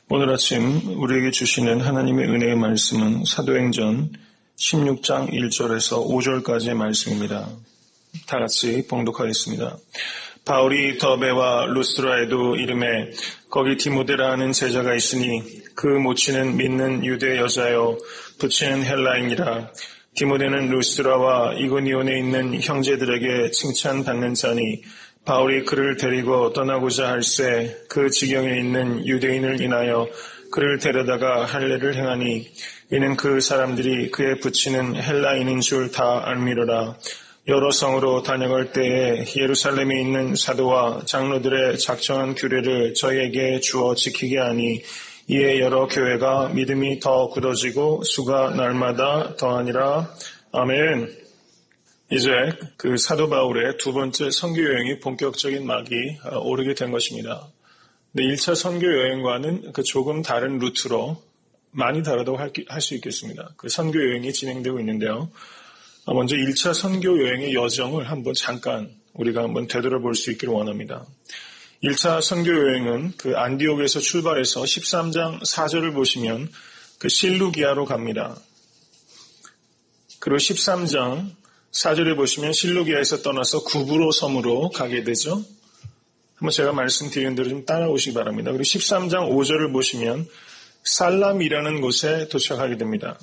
오늘 아침 우리에게 주시는 하나님의 은혜의 말씀은 사도행전 16장 1절에서 5절까지의 말씀입니다. 다 같이 봉독하겠습니다. 바울이 더베와 루스드라에도 이름에 거기 디모데라 하는 제자가 있으니 그 모치는 믿는 유대 여자여 부치는 헬라인이라. 디모데는 루스드라와 이고니온에 있는 형제들에게 칭찬받는 자니 바울이 그를 데리고 떠나고자 할새 그 지경에 있는 유대인을 인하여 그를 데려다가 할례를 행하니 이는 그 사람들이 그의 부치는 헬라인인 줄 다 알미러라. 여러 성으로 다녀갈 때에 예루살렘에 있는 사도와 장로들의 작정한 규례를 저희에게 주어 지키게 하니 이에 여러 교회가 믿음이 더 굳어지고 수가 날마다 더하니라. 아멘. 이제 그 사도 바울의 두 번째 선교 여행이 본격적인 막이 오르게 된 것입니다. 근데 1차 선교 여행과는 그 조금 다른 루트로 많이 다르다고 할 수 있겠습니다. 그 선교 여행이 진행되고 있는데요. 먼저 1차 선교 여행의 여정을 잠깐 우리가 한번 되돌아볼 수 있기를 원합니다. 1차 선교 여행은 그 안디옥에서 출발해서 13장 4절을 보시면 그 실루기아로 갑니다. 그리고 13장 4절에 보시면 실루기아에서 떠나서 구브로 섬으로 가게 되죠. 한번 제가 말씀드리는 대로 좀 따라오시기 바랍니다. 그리고 13장 5절을 보시면 살람이라는 곳에 도착하게 됩니다.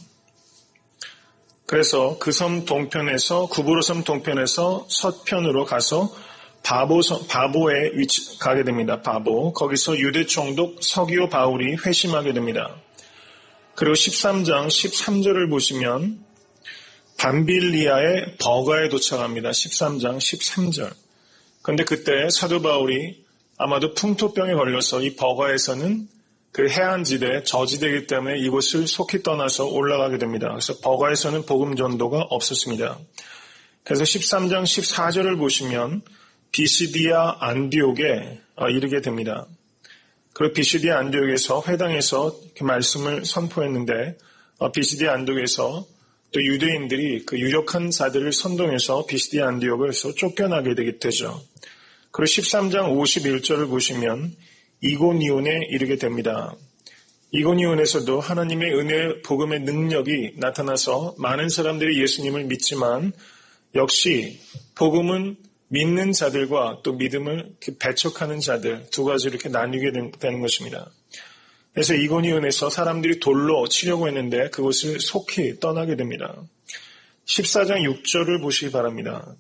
그래서 그 섬 동편에서 구브로 섬 동편에서 서편으로 가서 바보에 가게 됩니다. 바보. 거기서 유대 총독 서기오 바울이 회심하게 됩니다. 그리고 13장 13절을 보시면 밤빌리아의 버가에 도착합니다. 13장 13절. 그런데 그때 사도 바울이 아마도 풍토병에 걸려서 이 버가에서는 그 해안지대, 저지대이기 때문에 이곳을 속히 떠나서 올라가게 됩니다. 그래서 버가에서는 복음 전도가 없었습니다. 그래서 13장 14절을 보시면 비시디아 안디옥에 이르게 됩니다. 그리고 비시디아 안디옥에서 회당에서 말씀을 선포했는데 비시디아 안디옥에서 또 유대인들이 그 유력한 자들을 선동해서 비시디아 안디옥에서 쫓겨나게 되죠. 그리고 13장 51절을 보시면 이고니온에 이르게 됩니다. 이고니온에서도 하나님의 은혜 복음의 능력이 나타나서 많은 사람들이 예수님을 믿지만 역시 복음은 믿는 자들과 또 믿음을 배척하는 자들 두 가지로 이렇게 나뉘게 되는 것입니다. 그래서 이고니온에서 사람들이 돌로 치려고 했는데 그곳을 속히 떠나게 됩니다. 14장 6절을 보시기 바랍니다.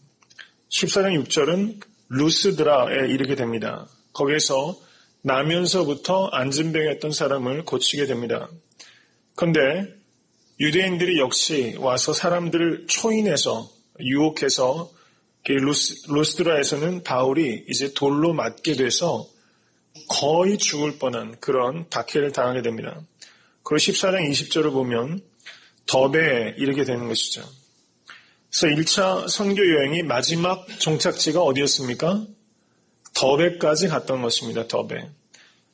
14장 6절은 루스드라에 이르게 됩니다. 거기에서 나면서부터 안진병이었던 사람을 고치게 됩니다. 그런데 유대인들이 역시 와서 사람들을 초인해서 유혹해서 루스드라에서는 바울이 이제 돌로 맞게 돼서 거의 죽을 뻔한 그런 박해를 당하게 됩니다. 그리고 14장 20절을 보면 더베에 이르게 되는 것이죠. 그래서 1차 선교 여행이 마지막 종착지가 어디였습니까? 더베까지 갔던 것입니다. 더베.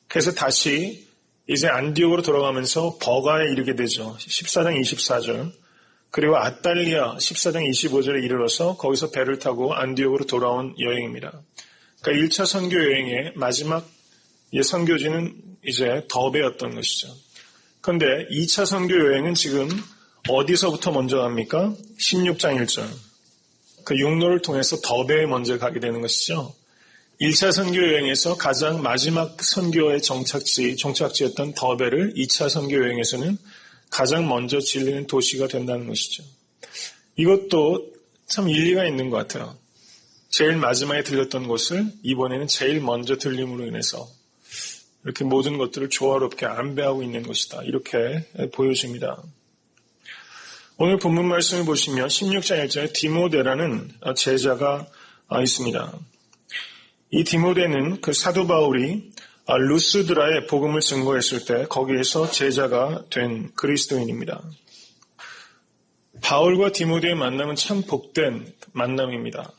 그래서 다시 이제 안디옥으로 돌아가면서 버가에 이르게 되죠. 14장 24절. 그리고 아달리아 14장 25절에 이르러서 거기서 배를 타고 안디옥으로 돌아온 여행입니다. 그러니까 1차 선교 여행의 마지막 선교지는 이제 더베였던 것이죠. 그런데 2차 선교 여행은 지금 어디서부터 먼저 갑니까? 16장 1절. 그 육로를 통해서 더베에 먼저 가게 되는 것이죠. 1차 선교 여행에서 가장 마지막 선교의 종착지였던 더베를 2차 선교 여행에서는 가장 먼저 질리는 도시가 된다는 것이죠. 이것도 참 일리가 있는 것 같아요. 제일 마지막에 들렸던 곳을 이번에는 제일 먼저 들림으로 인해서 이렇게 모든 것들을 조화롭게 안배하고 있는 것이다. 이렇게 보여집니다. 오늘 본문 말씀을 보시면 16장 1절에 디모데라는 제자가 있습니다. 이 디모데는 그 사도 바울이 루스드라에 복음을 증거했을 때 거기에서 제자가 된 그리스도인입니다. 바울과 디모데의 만남은 참 복된 만남입니다.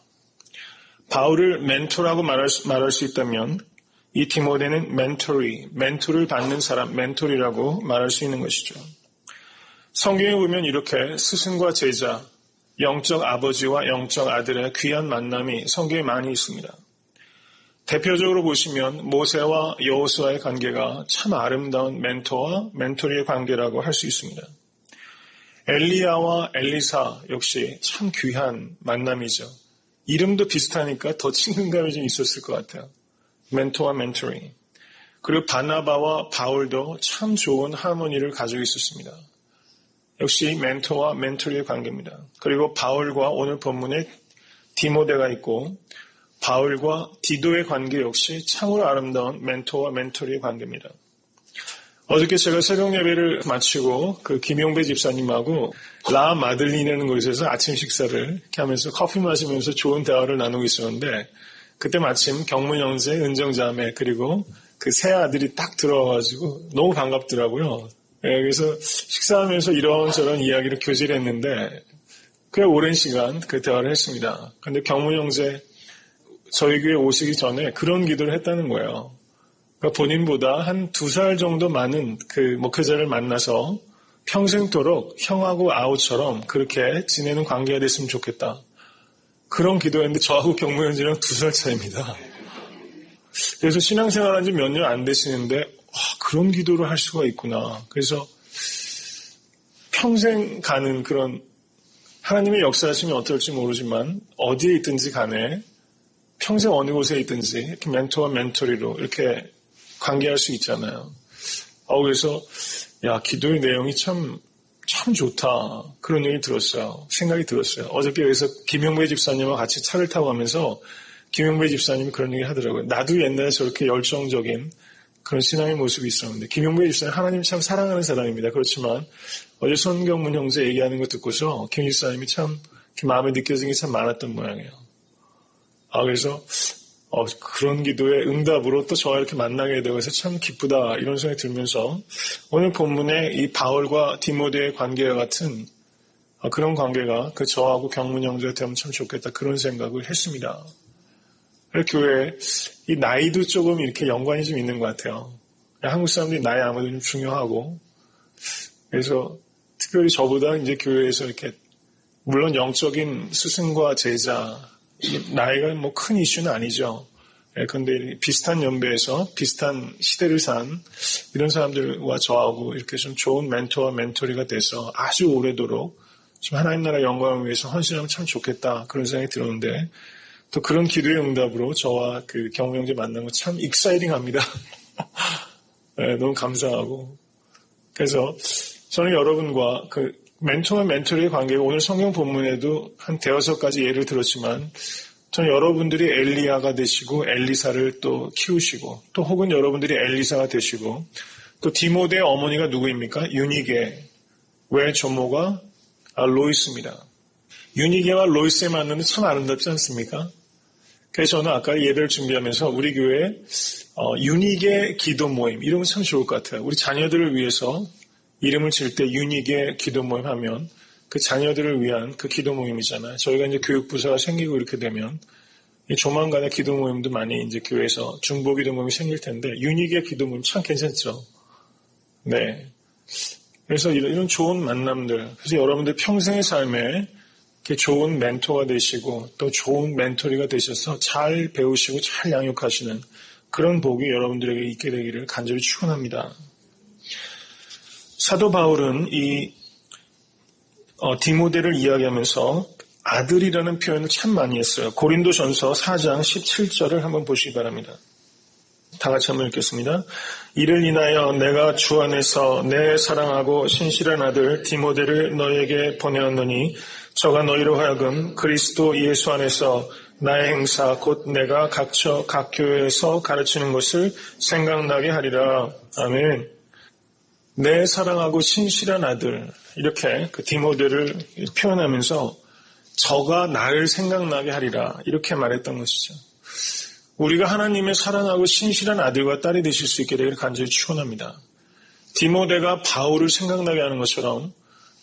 바울을 멘토라고 말할 수 있다면 이 디모데는 멘토를 받는 사람, 멘토리라고 말할 수 있는 것이죠. 성경에 보면 이렇게 스승과 제자, 영적 아버지와 영적 아들의 귀한 만남이 성경에 많이 있습니다. 대표적으로 보시면 모세와 여호수아의 관계가 참 아름다운 멘토와 멘토리의 관계라고 할 수 있습니다. 엘리야와 엘리사 역시 참 귀한 만남이죠. 이름도 비슷하니까 더 친근감이 좀 있었을 것 같아요. 멘토와 멘토리. 그리고 바나바와 바울도 참 좋은 하모니를 가지고 있었습니다. 역시 멘토와 멘토리의 관계입니다. 그리고 바울과 오늘 본문에 디모데가 있고 바울과 디도의 관계 역시 참으로 아름다운 멘토와 멘토리의 관계입니다. 어저께 제가 새벽 예배를 마치고 그 김용배 집사님하고 라 마들리라는 곳에서 아침 식사를 이렇게 하면서 커피 마시면서 좋은 대화를 나누고 있었는데 그때 마침 경문 형제, 은정 자매 그리고 그 새 아들이 딱 들어와가지고 너무 반갑더라고요. 그래서 식사하면서 이런저런 이야기를 교제했는데 꽤 오랜 시간 그 대화를 했습니다. 근데 경문 형제 저희 교회 오시기 전에 그런 기도를 했다는 거예요. 그러니까 본인보다 한 2살 정도 많은 그 목회자를 만나서 평생토록 형하고 아우처럼 그렇게 지내는 관계가 됐으면 좋겠다. 그런 기도했는데 저하고 경무 형제랑 2살 차이입니다. 그래서 신앙생활한 지 몇 년 안 되시는데 그런 기도를 할 수가 있구나. 그래서 평생 가는 그런 하나님의 역사하심이 어떨지 모르지만 어디에 있든지 간에 평생 어느 곳에 있든지 이렇게 멘토와 멘토리로 이렇게 관계할 수 있잖아요. 그래서 기도의 내용이 참 좋다. 그런 얘기 들었어요. 생각이 들었어요. 어저께 여기서 김용배 집사님과 같이 차를 타고 가면서 김용배 집사님이 그런 얘기 하더라고요. 나도 옛날에 저렇게 열정적인 그런 신앙의 모습이 있었는데 김용배 집사님 하나님 참 사랑하는 사람입니다. 그렇지만 어제 손경문 형제 얘기하는 거 듣고서 김 집사님이 참 마음에 느껴진 게 참 많았던 모양이에요. 그래서 그런 기도의 응답으로 또 저와 이렇게 만나게 되어서 참 기쁘다 이런 생각이 들면서 오늘 본문에 이 바울과 디모데의 관계와 같은 그런 관계가 그 저하고 경문 형제가 되면 참 좋겠다 그런 생각을 했습니다. 교회에 이 나이도 조금 이렇게 연관이 좀 있는 것 같아요. 한국 사람들이 나이 아무래도 좀 중요하고 그래서 특별히 저보다 이제 교회에서 이렇게 물론 영적인 스승과 제자 나이가 뭐 큰 이슈는 아니죠. 그런데 비슷한 연배에서 비슷한 시대를 산 이런 사람들과 저하고 이렇게 좀 좋은 멘토와 멘토리가 돼서 아주 오래도록 좀 하나님 나라 영광을 위해서 헌신하면 참 좋겠다 그런 생각이 들었는데 또 그런 기도의 응답으로 저와 그 경우 형제 만난 거 참 익사이딩합니다. 너무 감사하고 그래서 저는 여러분과 그 멘토와 멘토리의 관계가 오늘 성경 본문에도 한 5가지 예를 들었지만 저는 여러분들이 엘리야가 되시고 엘리사를 또 키우시고 또 혹은 여러분들이 엘리사가 되시고 또 디모데의 어머니가 누구입니까? 유니게 외 조모가 로이스입니다. 유니게와 로이스의 만남은 참 아름답지 않습니까? 그래서 저는 아까 예배를 준비하면서 우리 교회 유니게 기도 모임 이러면 참 좋을 것 같아요. 우리 자녀들을 위해서 이름을 질 때 유니게 기도 모임 하면 그 자녀들을 위한 그 기도 모임이잖아요. 저희가 이제 교육부서가 생기고 이렇게 되면 조만간에 기도 모임도 많이 이제 교회에서 중보 기도 모임이 생길 텐데 유니게 기도 모임 참 괜찮죠. 네. 그래서 이런 좋은 만남들, 그래서 여러분들 평생의 삶에 이렇게 좋은 멘토가 되시고 또 좋은 멘토리가 되셔서 잘 배우시고 잘 양육하시는 그런 복이 여러분들에게 있게 되기를 간절히 축원합니다. 사도 바울은 이 디모데를 이야기하면서 아들이라는 표현을 참 많이 했어요. 고린도전서 4장 17절을 한번 보시기 바랍니다. 다 같이 한번 읽겠습니다. 이를 인하여 내가 주 안에서 내 사랑하고 신실한 아들 디모데를 너희에게 보내었노니 저가 너희로 하여금 그리스도 예수 안에서 나의 행사 곧 내가 각 교회에서 가르치는 것을 생각나게 하리라. 아멘. 내 사랑하고 신실한 아들 이렇게 그 디모데를 표현하면서 저가 나를 생각나게 하리라 이렇게 말했던 것이죠. 우리가 하나님의 사랑하고 신실한 아들과 딸이 되실 수 있게 되기를 간절히 축원합니다. 디모데가 바울을 생각나게 하는 것처럼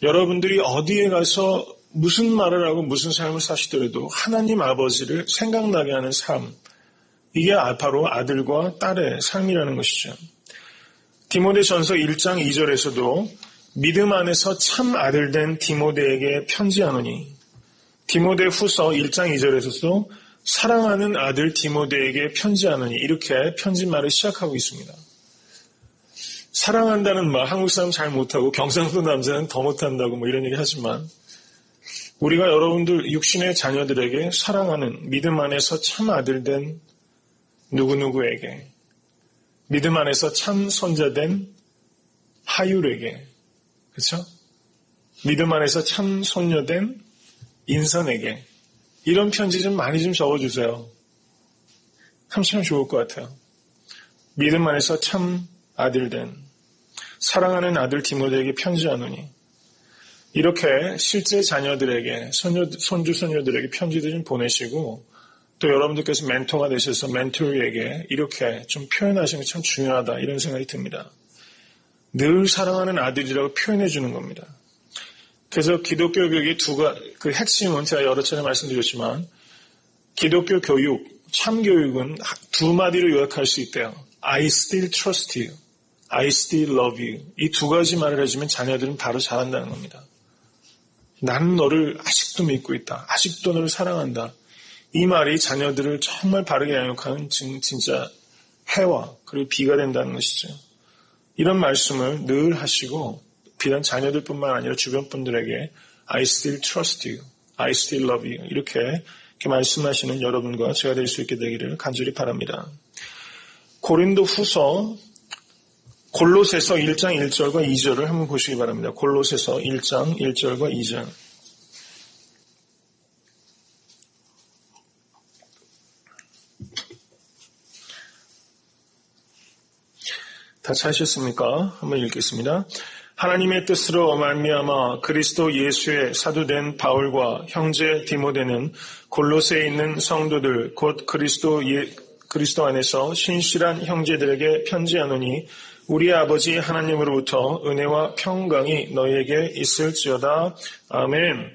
여러분들이 어디에 가서 무슨 말을 하고 무슨 삶을 사시더라도 하나님 아버지를 생각나게 하는 삶 이게 바로 아들과 딸의 삶이라는 것이죠. 디모데전서 1장 2절에서도 믿음 안에서 참 아들된 디모데에게 편지하노니 디모데 후서 1장 2절에서도 사랑하는 아들 디모데에게 편지하느니 이렇게 편지말을 시작하고 있습니다. 사랑한다는 말 한국 사람 잘 못하고 경상도 남자는 더 못한다고 뭐 이런 얘기 하지만 우리가 여러분들 육신의 자녀들에게 사랑하는 믿음 안에서 참 아들 된 누구누구에게 믿음 안에서 참 손자 된 하율에게 그렇죠? 믿음 안에서 참 손녀 된 인선에게 이런 편지 좀 많이 좀 적어주세요. 참 좋을 것 같아요. 믿음 안에서 참 아들 된 사랑하는 아들 디모데에게 편지하노니 이렇게 실제 자녀들에게 손주 손녀들에게 편지도 좀 보내시고 또 여러분들께서 멘토가 되셔서 멘토에게 이렇게 좀 표현하시는 게 참 중요하다 이런 생각이 듭니다. 늘 사랑하는 아들이라고 표현해 주는 겁니다. 그래서 기독교 교육의 그 핵심은 제가 여러 차례 말씀드렸지만 기독교 교육, 참교육은 두 마디로 요약할 수 있대요. I still trust you. I still love you. 이 두 가지 말을 해주면 자녀들은 바로 잘한다는 겁니다. 나는 너를 아직도 믿고 있다. 아직도 너를 사랑한다. 이 말이 자녀들을 정말 바르게 양육하는 진짜 해와 그리고 비가 된다는 것이죠. 이런 말씀을 늘 하시고 비단 자녀들뿐만 아니라 주변 분들에게 I still trust you. I still love you. 이렇게 말씀하시는 여러분과 제가 될 수 있게 되기를 간절히 바랍니다. 고린도 후서 골로새서 1장 1절과 2절을 한번 보시기 바랍니다. 골로새서 1장 1절과 2절. 다 찾으셨습니까? 한번 읽겠습니다. 하나님의 뜻으로 말미암아 그리스도 예수의 사도된 바울과 형제 디모데는 골로새에 있는 성도들 곧 그리스도 안에서 신실한 형제들에게 편지하노니 우리 아버지 하나님으로부터 은혜와 평강이 너희에게 있을지어다. 아멘.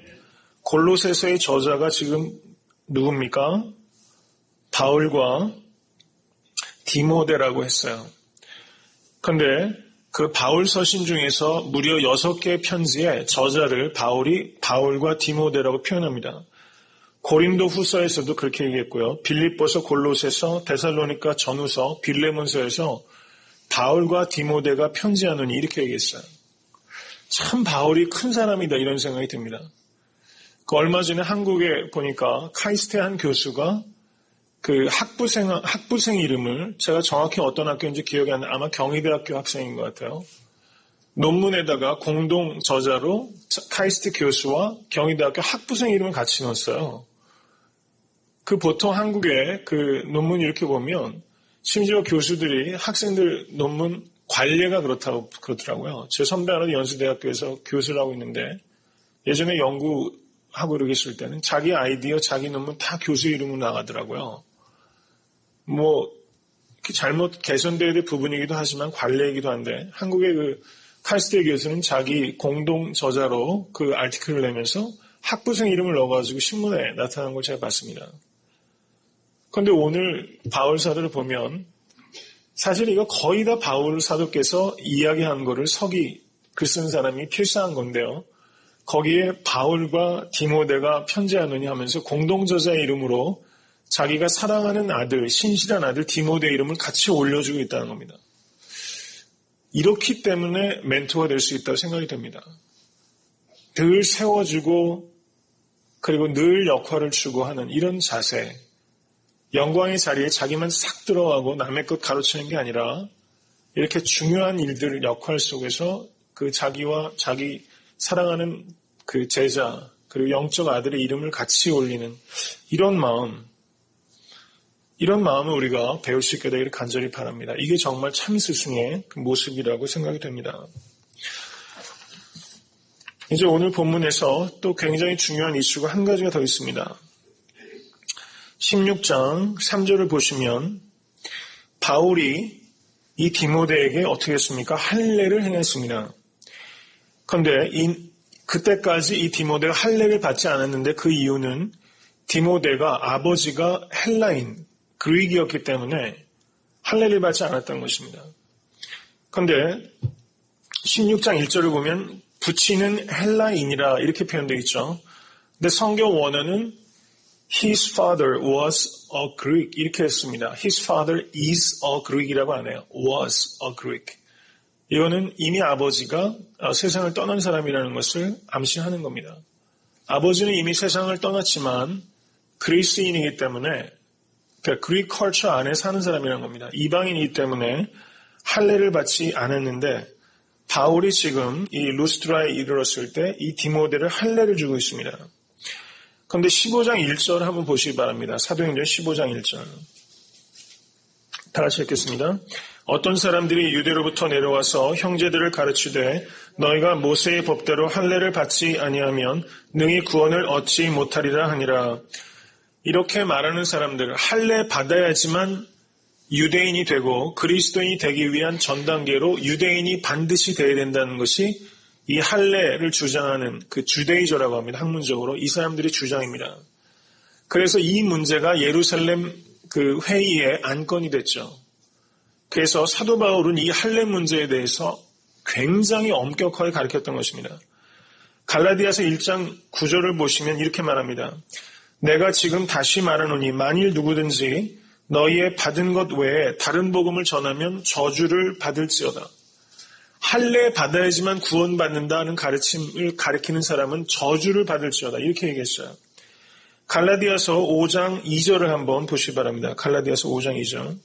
골로새서의 저자가 지금 누굽니까? 바울과 디모데라고 했어요. 그런데 그 바울 서신 중에서 무려 6개의 편지의 저자를 바울이 바울과 디모데라고 표현합니다. 고린도 후서에서도 그렇게 얘기했고요. 빌립보서, 골로새서, 데살로니가 전후서, 빌레몬서에서 바울과 디모데가 편지하느니 이렇게 얘기했어요. 참 바울이 큰 사람이다 이런 생각이 듭니다. 얼마 전에 한국에 보니까 카이스트의 한 교수가 그 학부생 이름을 제가 정확히 어떤 학교인지 기억이 안 나요. 아마 경희대학교 학생인 것 같아요. 논문에다가 공동 저자로 카이스트 교수와 경희대학교 학부생 이름을 같이 넣었어요. 그 보통 한국에 그 논문 이렇게 보면 심지어 교수들이 학생들 논문 관리가 그렇더라고요. 제 선배 하나 연수대학교에서 교수를 하고 있는데 예전에 연구하고 이러고 있을 때는 자기 아이디어, 자기 논문 다 교수 이름으로 나가더라고요. 뭐 잘못 개선되어야 될 부분이기도 하지만 관례이기도 한데 한국의 그 카이스트의 교수는 자기 공동 저자로 그 아티클을 내면서 학부생 이름을 넣어가지고 신문에 나타난 걸 제가 봤습니다. 그런데 오늘 바울 사도를 보면 사실 이거 거의 다 바울 사도께서 이야기한 거를 글 쓴 사람이 필사한 건데요. 거기에 바울과 디모데가 편지하느니 하면서 공동 저자의 이름으로 자기가 사랑하는 아들, 신실한 아들 디모데 이름을 같이 올려주고 있다는 겁니다. 이렇기 때문에 멘토가 될 수 있다고 생각이 됩니다. 늘 세워주고 그리고 늘 역할을 주고 하는 이런 자세, 영광의 자리에 자기만 싹 들어가고 남의 것 가로채는 게 아니라 이렇게 중요한 일들, 역할 속에서 그 자기와 자기 사랑하는 그 제자 그리고 영적 아들의 이름을 같이 올리는 이런 마음을 우리가 배울 수 있게 되기를 간절히 바랍니다. 이게 정말 참 스승의 그 모습이라고 생각이 됩니다. 이제 오늘 본문에서 또 굉장히 중요한 이슈가 한 가지가 더 있습니다. 16장 3절을 보시면 바울이 이 디모데에게 어떻게 했습니까? 할례를 행했습니다. 그런데 그때까지 이 디모데가 할례를 받지 않았는데 그 이유는 디모데가 아버지가 헬라인, 그릭이었기 때문에 할례를 받지 않았던 것입니다. 그런데 16장 1절을 보면 부친은 헬라인이라 이렇게 표현되어 있죠. 근데 성경 원어는 His father was a Greek 이렇게 했습니다. His father is a Greek이라고 안 해요. was a Greek. 이거는 이미 아버지가 세상을 떠난 사람이라는 것을 암시하는 겁니다. 아버지는 이미 세상을 떠났지만 그리스인이기 때문에 그러니까 그리스 컬처 안에 사는 사람이라는 겁니다. 이방인이기 때문에 할례를 받지 않았는데 바울이 지금 이 루스드라에 이르렀을 때 이 디모데를 할례를 주고 있습니다. 그런데 15장 1절 한번 보시기 바랍니다. 사도행전 15장 1절. 다 같이 읽겠습니다. 어떤 사람들이 유대로부터 내려와서 형제들을 가르치되 너희가 모세의 법대로 할례를 받지 아니하면 능히 구원을 얻지 못하리라 하니라. 이렇게 말하는 사람들, 할례 받아야지만 유대인이 되고 그리스도인이 되기 위한 전 단계로 유대인이 반드시 돼야 된다는 것이 이 할례를 주장하는 그 주데이저라고 합니다. 학문적으로 이 사람들의 주장입니다. 그래서 이 문제가 예루살렘 그 회의의 안건이 됐죠. 그래서 사도 바울은 이 할례 문제에 대해서 굉장히 엄격하게 가르쳤던 것입니다. 갈라디아서 1장 9절을 보시면 이렇게 말합니다. 내가 지금 다시 말하노니 만일 누구든지 너희의 받은 것 외에 다른 복음을 전하면 저주를 받을지어다. 할례 받아야지만 구원받는다는 가르침을 가르치는 사람은 저주를 받을지어다. 이렇게 얘기했어요. 갈라디아서 5장 2절을 한번 보시기 바랍니다. 갈라디아서 5장 2절.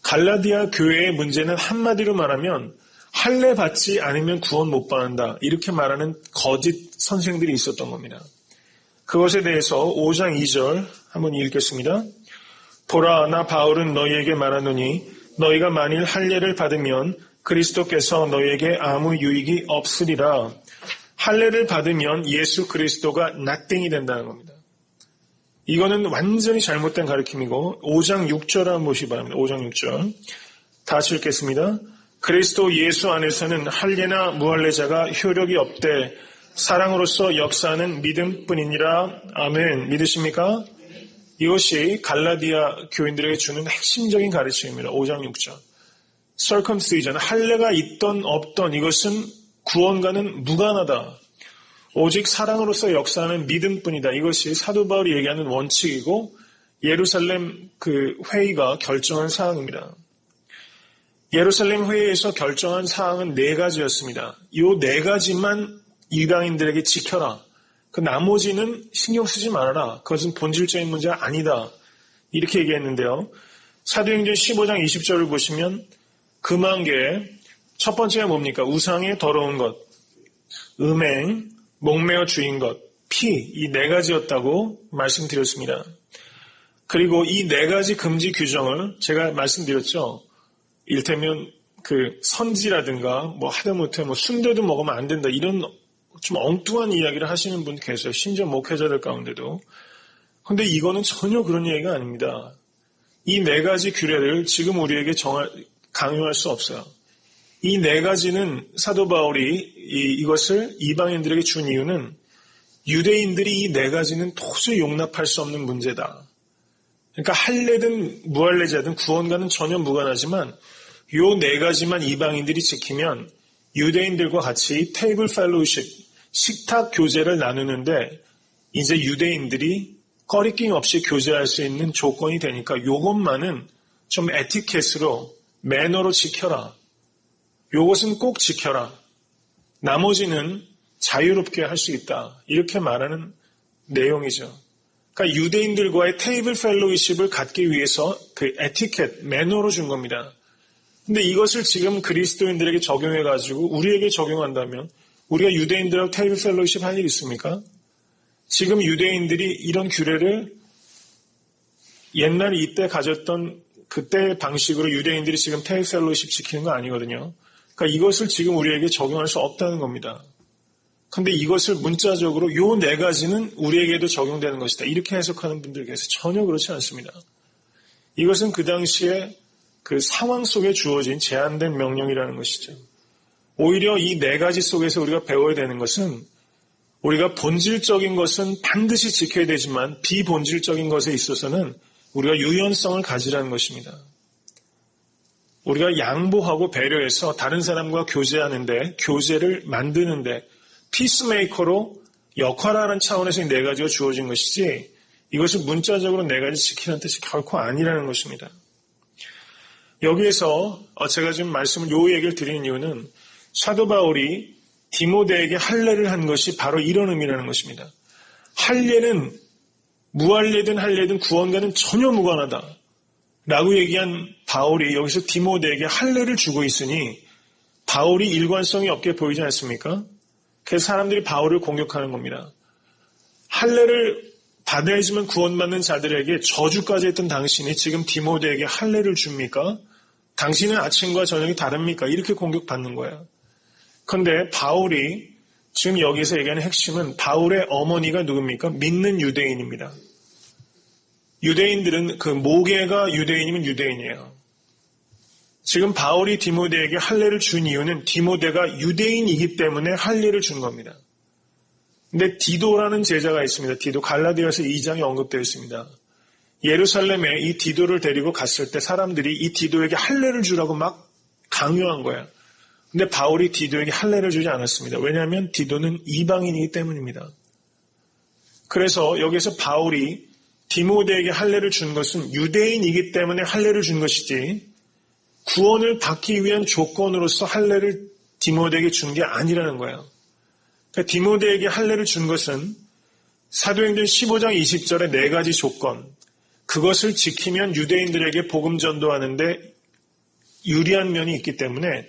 갈라디아 교회의 문제는 한마디로 말하면 할례 받지 않으면 구원 못 받는다. 이렇게 말하는 거짓 선생들이 있었던 겁니다. 그것에 대해서 5장 2절 한번 읽겠습니다. 보라, 나 바울은 너희에게 말하노니 너희가 만일 할례를 받으면 그리스도께서 너희에게 아무 유익이 없으리라. 할례를 받으면 예수 그리스도가 낫땡이 된다는 겁니다. 이거는 완전히 잘못된 가르침이고 5장 6절 한번 보시기 바랍니다. 5장 6절 다시 읽겠습니다. 그리스도 예수 안에서는 할례나 무할례자가 효력이 없되 사랑으로서 역사하는 믿음뿐이니라. 아멘. 믿으십니까? 이것이 갈라디아 교인들에게 주는 핵심적인 가르침입니다. 5장 6절. circumcision, 할례가 있던 없던 이것은 구원과는 무관하다. 오직 사랑으로서 역사하는 믿음뿐이다. 이것이 사도 바울이 얘기하는 원칙이고 예루살렘 그 회의가 결정한 사항입니다. 예루살렘 회의에서 결정한 사항은 4가지였습니다. 이 4가지만 이방인들에게 지켜라. 그 나머지는 신경 쓰지 말아라. 그것은 본질적인 문제가 아니다. 이렇게 얘기했는데요. 사도행전 15장 20절을 보시면 금한 게 첫 번째가 뭡니까? 우상의 더러운 것, 음행, 목매어 주인 것, 피, 이 4가지였다고 말씀드렸습니다. 그리고 이 4가지 금지 규정을 제가 말씀드렸죠. 이를테면 그 선지라든가 뭐 하다못해 뭐 순대도 먹으면 안 된다 이런 좀 엉뚱한 이야기를 하시는 분 계세요. 심지어 목회자들 가운데도. 그런데 이거는 전혀 그런 얘기가 아닙니다. 이 4가지 규례를 지금 우리에게 강요할 수 없어요. 이 4가지는 사도 바울이 이것을 이방인들에게 준 이유는 유대인들이 이 4가지는 도저히 용납할 수 없는 문제다. 그러니까 할례든 무할례자든 구원과는 전혀 무관하지만 이 4가지만 이방인들이 지키면 유대인들과 같이 테이블 펠로우십, 식탁 교제를 나누는데 이제 유대인들이 꺼리낌 없이 교제할 수 있는 조건이 되니까 이것만은 좀 에티켓으로 매너로 지켜라. 이것은 꼭 지켜라. 나머지는 자유롭게 할 수 있다. 이렇게 말하는 내용이죠. 그러니까 유대인들과의 테이블 펠로우십을 갖기 위해서 그 에티켓, 매너로 준 겁니다. 근데 이것을 지금 그리스도인들에게 적용해가지고 우리에게 적용한다면 우리가 유대인들하고 테이블 펠로우십 할 일 있습니까? 지금 유대인들이 이런 규례를 옛날에 이때 가졌던 그때의 방식으로 유대인들이 지금 테이블 펠로우십 지키는 거 아니거든요. 그러니까 이것을 지금 우리에게 적용할 수 없다는 겁니다. 그런데 이것을 문자적으로 요 4가지는 우리에게도 적용되는 것이다. 이렇게 해석하는 분들 계세요. 전혀 그렇지 않습니다. 이것은 그 당시에 그 상황 속에 주어진 제한된 명령이라는 것이죠. 오히려 이 4가지 속에서 우리가 배워야 되는 것은 우리가 본질적인 것은 반드시 지켜야 되지만 비본질적인 것에 있어서는 우리가 유연성을 가지라는 것입니다. 우리가 양보하고 배려해서 다른 사람과 교제하는데, 교제를 만드는데 피스메이커로 역할하는 차원에서 이 4가지가 주어진 것이지 이것을 문자적으로 네 가지 지키라는 뜻이 결코 아니라는 것입니다. 여기에서 제가 지금 요 얘기를 드리는 이유는 사도 바울이 디모데에게 할례를 한 것이 바로 이런 의미라는 것입니다. 할례는 무할례든 할례든 구원과는 전혀 무관하다 라고 얘기한 바울이 여기서 디모데에게 할례를 주고 있으니 바울이 일관성이 없게 보이지 않습니까? 그래서 사람들이 바울을 공격하는 겁니다. 할례를 받아야지만 구원받는 자들에게 저주까지 했던 당신이 지금 디모데에게 할례를 줍니까? 당신은 아침과 저녁이 다릅니까? 이렇게 공격받는 거예요. 그런데 바울이 지금 여기서 얘기하는 핵심은 바울의 어머니가 누굽니까? 믿는 유대인입니다. 유대인들은 그 모계가 유대인이면 유대인이에요. 지금 바울이 디모데에게 할례를 준 이유는 디모데가 유대인이기 때문에 할례를 준 겁니다. 근데 디도라는 제자가 있습니다. 디도 갈라디아서 2장에 언급되어 있습니다. 예루살렘에 이 디도를 데리고 갔을 때 사람들이 이 디도에게 할례를 주라고 막 강요한 거예요. 근데 바울이 디도에게 할례를 주지 않았습니다. 왜냐하면 디도는 이방인이기 때문입니다. 그래서 여기서 바울이 디모데에게 할례를 준 것은 유대인이기 때문에 할례를 준 것이지 구원을 받기 위한 조건으로서 할례를 디모데에게 준 게 아니라는 거예요. 그러니까 디모데에게 할례를 준 것은 사도행전 15장 20절의 네 가지 조건, 그것을 지키면 유대인들에게 복음 전도하는데 유리한 면이 있기 때문에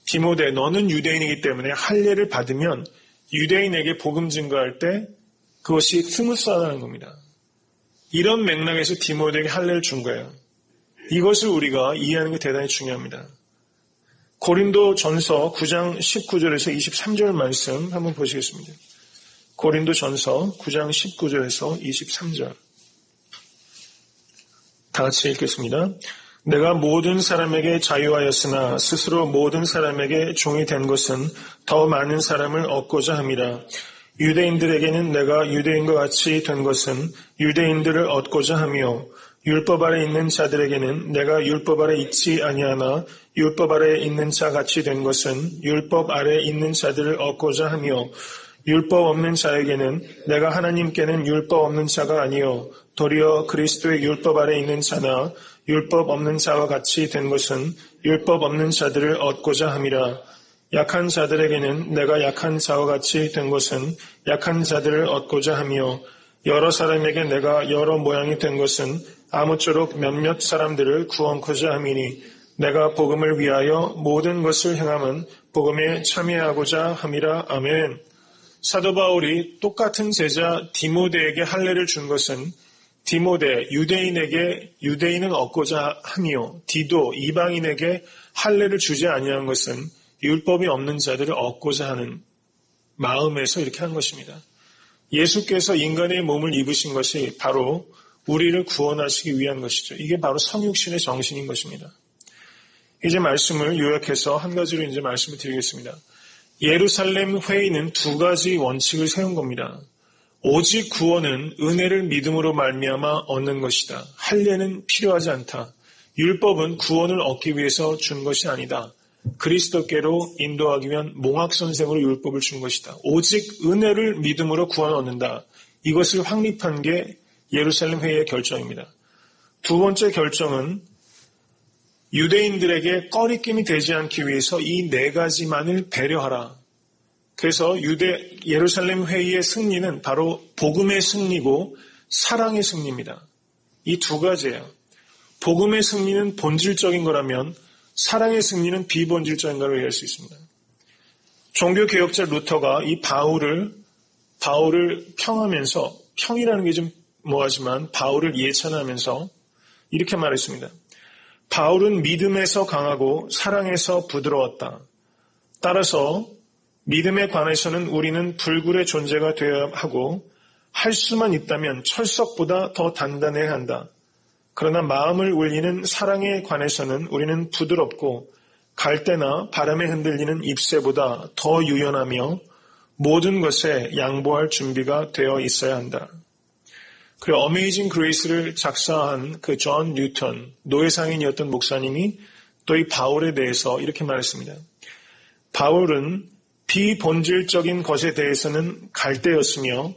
디모데 너는 유대인이기 때문에 할례를 받으면 유대인에게 복음 증거할 때 그것이 스무스하다는 겁니다. 이런 맥락에서 디모데에게 할례를 준 거예요. 이것을 우리가 이해하는 게 대단히 중요합니다. 고린도 전서 9장 19절에서 23절 말씀 한번 보시겠습니다. 고린도 전서 9장 19절에서 23절. 다 같이 읽겠습니다. 내가 모든 사람에게 자유하였으나 스스로 모든 사람에게 종이 된 것은 더 많은 사람을 얻고자 함이라. 유대인들에게는 내가 유대인과 같이 된 것은 유대인들을 얻고자 하며 율법 아래 있는 자들에게는 내가 율법 아래 있지 아니하나 율법 아래 있는 자 같이 된 것은 율법 아래 있는 자들을 얻고자 하며 율법 없는 자에게는 내가 하나님께는 율법 없는 자가 아니요 도리어 그리스도의 율법 아래 있는 자나 율법 없는 자와 같이 된 것은 율법 없는 자들을 얻고자 함이라. 약한 자들에게는 내가 약한 자와 같이 된 것은 약한 자들을 얻고자 하며 여러 사람에게 내가 여러 모양이 된 것은 아무쪼록 몇몇 사람들을 구원코자 함이니 내가 복음을 위하여 모든 것을 행함은 복음에 참여하고자 함이라. 아멘. 사도 바울이 똑같은 제자 디모데에게 할례를 준 것은 디모데 유대인에게 유대인은 얻고자 하며 디도 이방인에게 할례를 주지 아니한 것은 율법이 없는 자들을 얻고자 하는 마음에서 이렇게 한 것입니다. 예수께서 인간의 몸을 입으신 것이 바로 우리를 구원하시기 위한 것이죠. 이게 바로 성육신의 정신인 것입니다. 이제 말씀을 요약해서 한 가지로 이제 말씀을 드리겠습니다. 예루살렘 회의는 두 가지 원칙을 세운 겁니다. 오직 구원은 은혜를 믿음으로 말미암아 얻는 것이다. 할례는 필요하지 않다. 율법은 구원을 얻기 위해서 준 것이 아니다. 그리스도께로 인도하기 위한 몽학선생으로 율법을 준 것이다. 오직 은혜를 믿음으로 구원을 얻는다. 이것을 확립한 게 예루살렘 회의의 결정입니다. 두 번째 결정은 유대인들에게 꺼리낌이 되지 않기 위해서 이 네 가지만을 배려하라. 그래서 예루살렘 회의의 승리는 바로 복음의 승리고 사랑의 승리입니다. 이 두 가지예요. 복음의 승리는 본질적인 거라면 사랑의 승리는 비본질적인 거라고 이해할 수 있습니다. 종교개혁자 루터가 이 바울을 평하면서, 평이라는 게 좀 뭐하지만 바울을 예찬하면서 이렇게 말했습니다. 바울은 믿음에서 강하고 사랑에서 부드러웠다. 따라서 믿음에 관해서는 우리는 불굴의 존재가 되어야 하고 할 수만 있다면 철석보다 더 단단해야 한다. 그러나 마음을 울리는 사랑에 관해서는 우리는 부드럽고 갈대나 바람에 흔들리는 잎새보다 더 유연하며 모든 것에 양보할 준비가 되어 있어야 한다. 그 어메이징 그레이스를 작사한 그 존 뉴턴, 노예상인이었던 목사님이 또 이 바울에 대해서 이렇게 말했습니다. 바울은 비본질적인 것에 대해서는 갈대였으며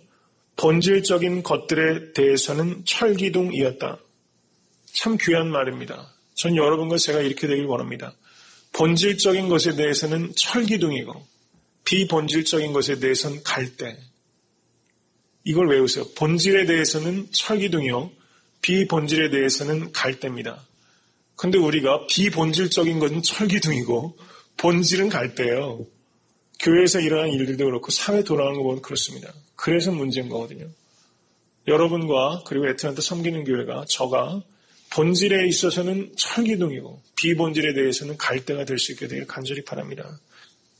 본질적인 것들에 대해서는 철기둥이었다. 참 귀한 말입니다. 전 여러분과 제가 이렇게 되길 원합니다. 본질적인 것에 대해서는 철기둥이고 비본질적인 것에 대해서는 갈대. 이걸 외우세요. 본질에 대해서는 철기둥이요. 비본질에 대해서는 갈대입니다. 근데 우리가 비본질적인 것은 철기둥이고 본질은 갈대예요. 교회에서 일어나는 일들도 그렇고 사회 돌아가는 거 보면 그렇습니다. 그래서 문제인 거거든요. 여러분과 그리고 애틀랜타 섬기는 교회가 저가 본질에 있어서는 철기둥이고 비본질에 대해서는 갈대가 될 수 있게 되길 간절히 바랍니다.